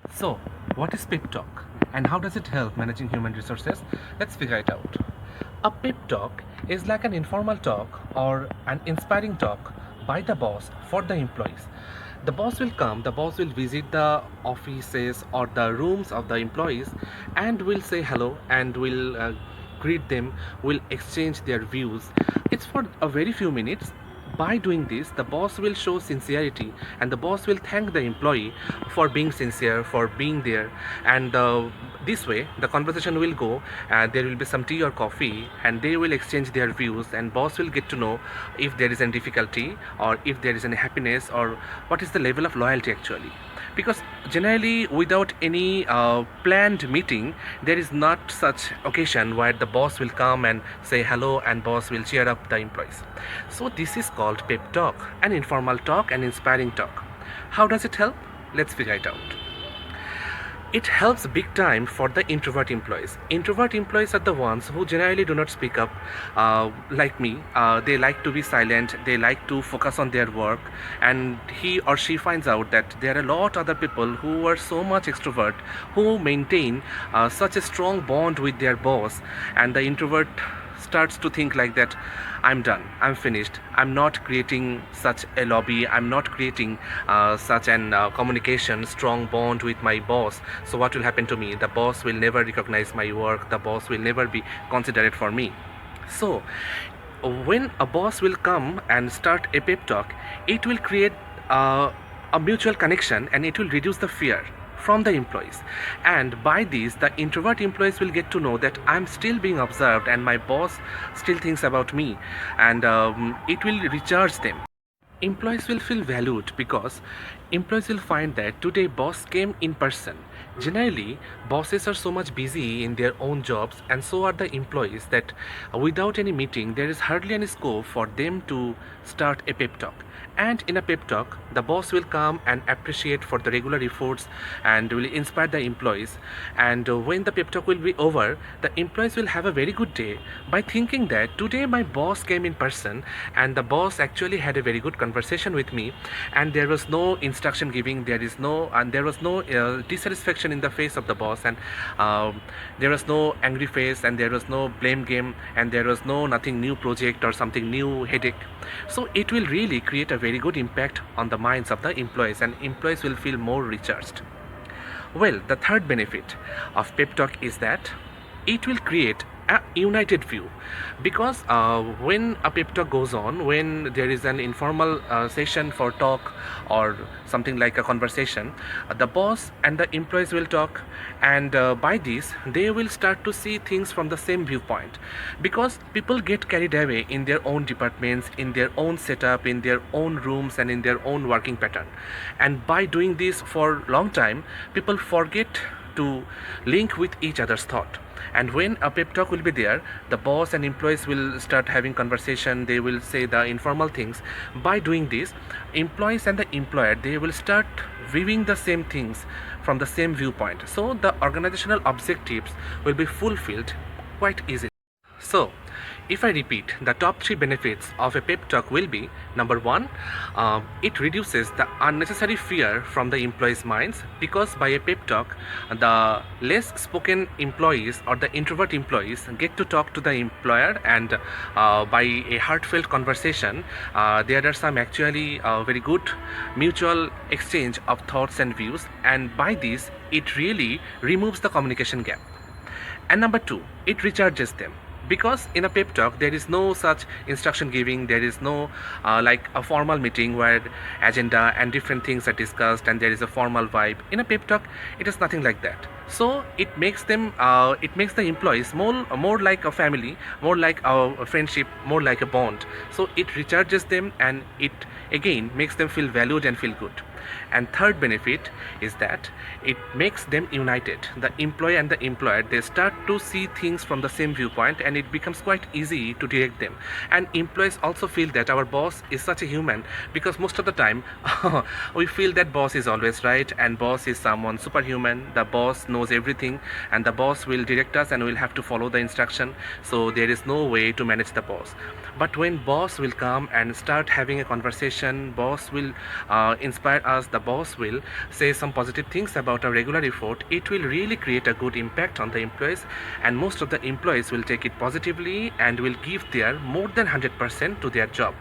So, what is pep talk and how does it help managing human resources? Let's figure it out. A pep talk is like an informal talk or an inspiring talk by the boss for the employees. The boss will visit the offices or the rooms of the employees and will say hello and will greet them, will exchange their views. It's for a very few minutes. By doing this, the boss will show sincerity and the boss will thank the employee for being sincere, for being there. And this way, the conversation will go. There will be some tea or coffee, and they will exchange their views. And boss will get to know if there is any difficulty or if there is any happiness or what is the level of loyalty actually. Because generally, without any planned meeting, there is not such occasion where the boss will come and say hello and boss will cheer up the employees. So this is called pep talk, an informal talk, an inspiring talk. How does it help? Let's figure it out. It helps big time for the introvert employees. Introvert employees are the ones who generally do not speak up, like me. They like to be silent, they like to focus on their work, and he or she finds out that there are a lot other people who are so much extrovert, who maintain such a strong bond with their boss, and the introvert starts to think like that, I'm done, I'm finished, I'm not creating such a lobby, I'm not creating such an communication strong bond with my boss. So what will happen to me? The boss will never recognize my work, the boss will never be considerate for me. So when a boss will come and start a pep talk, it will create a mutual connection and it will reduce the fear from the employees. And by this, the introvert employees will get to know that I'm still being observed and my boss still thinks about me, and it will recharge them. Employees will feel valued because employees will find that today boss came in person. Generally, bosses are so much busy in their own jobs and so are the employees that without any meeting there is hardly any scope for them to start a pep talk. And in a pep talk, the boss will come and appreciate for the regular efforts and will inspire the employees. And when the pep talk will be over, the employees will have a very good day by thinking that today my boss came in person and the boss actually had a very good conversation with me, and there was no instruction giving, there was no dissatisfaction in the face of the boss, and there was no angry face, and there was no blame game, and there was no nothing new project or something new headache. So it will really create a very good impact on the minds of the employees, and employees will feel more recharged. Well, the third benefit of pep talk is that it will create a united view, because when a pep talk goes on, when there is an informal session for talk or something like a conversation, the boss and the employees will talk, and by this they will start to see things from the same viewpoint, because people get carried away in their own departments, in their own setup, in their own rooms and in their own working pattern. And by doing this for long time, people forget to link with each other's thought. And when a pep talk will be there, the boss and employees will start having conversation, they will say the informal things. By doing this, employees and the employer, they will start viewing the same things from the same viewpoint, so the organizational objectives will be fulfilled quite easily. So, if I repeat, the top three benefits of a pep talk will be: number one, it reduces the unnecessary fear from the employees' minds, because by a pep talk, the less spoken employees or the introvert employees get to talk to the employer, and by a heartfelt conversation, there are some actually very good mutual exchange of thoughts and views, and by this, it really removes the communication gap. And number two, it recharges them, because in a pep talk there is no such instruction giving, there is no like a formal meeting where agenda and different things are discussed and there is a formal vibe. In a pep talk it is nothing like that, so it makes the employees more like a family, more like a friendship, more like a bond. So it recharges them and it again makes them feel valued and feel good. And third benefit is that it makes them united. The employee and the employer, they start to see things from the same viewpoint and it becomes quite easy to direct them. And employees also feel that our boss is such a human, because most of the time we feel that boss is always right and boss is someone superhuman. The boss knows knows everything, and the boss will direct us and we'll have to follow the instruction. So there is no way to manage the boss. But when boss will come and start having a conversation, boss will inspire us, the boss will say some positive things about our regular effort, it will really create a good impact on the employees, and most of the employees will take it positively and will give their more than 100% to their job.